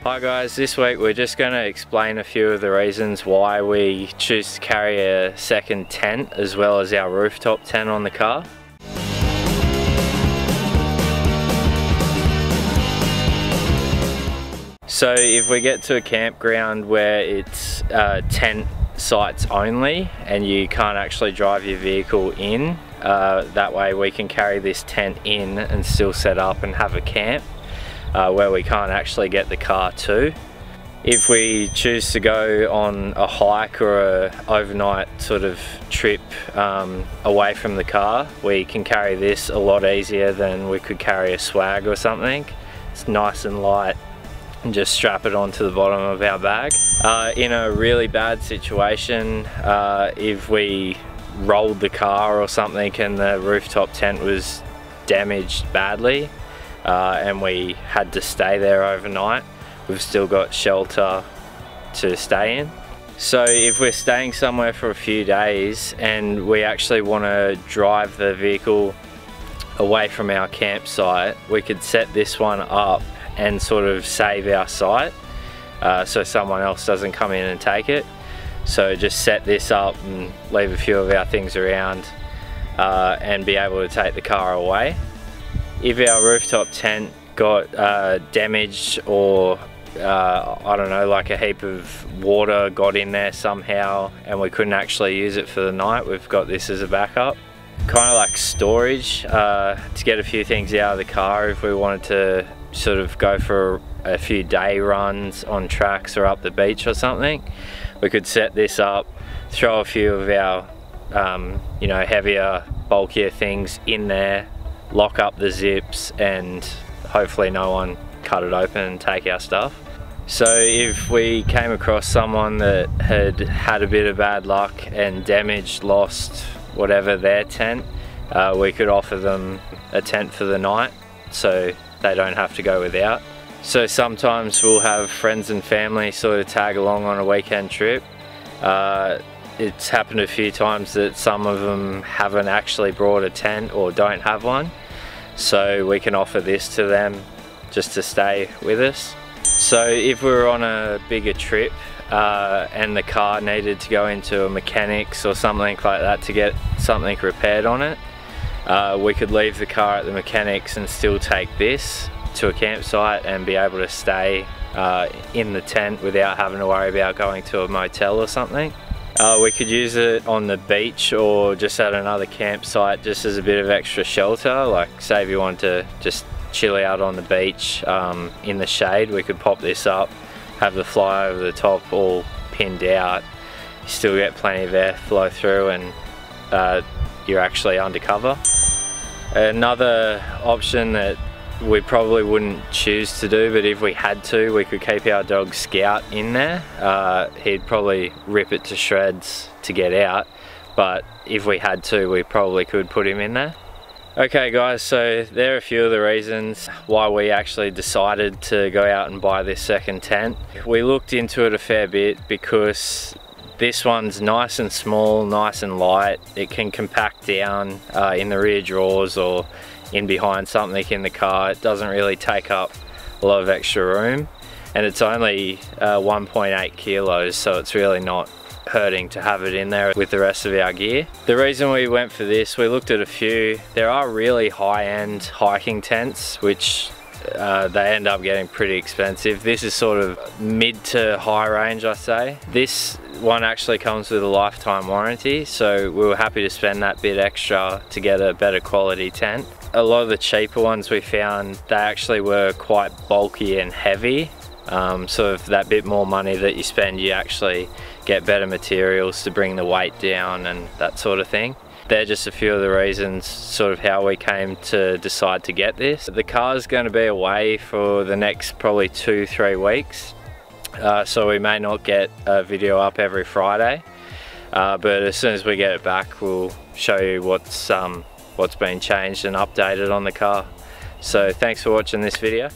Hi guys, this week we're just going to explain a few of the reasons why we choose to carry a second tent as well as our rooftop tent on the car. So if we get to a campground where it's tent sites only and you can't actually drive your vehicle in, that way we can carry this tent in and still set up and have a camp. Where we can't actually get the car to. If we choose to go on a hike or a overnight sort of trip away from the car, we can carry this a lot easier than we could carry a swag or something. It's nice and light and just strap it onto the bottom of our bag. In a really bad situation, if we rolled the car or something and the rooftop tent was damaged badly, and we had to stay there overnight, we've still got shelter to stay in. So if we're staying somewhere for a few days and we actually want to drive the vehicle away from our campsite, we could set this one up and sort of save our site so someone else doesn't come in and take it. So just set this up and leave a few of our things around and be able to take the car away. If our rooftop tent got damaged or I don't know, like a heap of water got in there somehow and we couldn't actually use it for the night, we've got this as a backup. Kind of like storage to get a few things out of the car if we wanted to sort of go for a few day runs on tracks or up the beach or something. We could set this up, throw a few of our you know, heavier, bulkier things in there, lock up the zips, and hopefully no one cut it open and take our stuff. So if we came across someone that had a bit of bad luck and damaged, lost, whatever their tent, we could offer them a tent for the night so they don't have to go without. So sometimes we'll have friends and family sort of tag along on a weekend trip. It's happened a few times that some of them haven't actually brought a tent or don't have one, so we can offer this to them just to stay with us. So if we were on a bigger trip and the car needed to go into a mechanics or something like that to get something repaired on it, we could leave the car at the mechanics and still take this to a campsite and be able to stay in the tent without having to worry about going to a motel or something. We could use it on the beach or just at another campsite just as a bit of extra shelter. Like say if you wanted to just chill out on the beach in the shade, we could pop this up, have the fly over the top all pinned out. You still get plenty of air flow through and you're actually undercover. Another option that we probably wouldn't choose to do, but if we had to, we could keep our dog Scout in there. He'd probably rip it to shreds to get out, but if we had to, we probably could put him in there. Okay guys, so there are a few of the reasons why we actually decided to go out and buy this second tent. We looked into it a fair bit because this one's nice and small, nice and light. It can compact down in the rear drawers or in behind something in the car. It doesn't really take up a lot of extra room, and it's only 1.8 kilos, so it's really not hurting to have it in there with the rest of our gear. The reason we went for this, we looked at a few. There are really high-end hiking tents which they end up getting pretty expensive. This is sort of mid to high range, I say. This one actually comes with a lifetime warranty, so we were happy to spend that bit extra to get a better quality tent. A lot of the cheaper ones we found, they actually were quite bulky and heavy. So for that bit more money that you spend, you actually get better materials to bring the weight down and that sort of thing. They're just a few of the reasons sort of how we came to decide to get this. The car's going to be away for the next probably 2-3 weeks, so we may not get a video up every Friday, but as soon as we get it back, we'll show you what's been changed and updated on the car. So thanks for watching this video.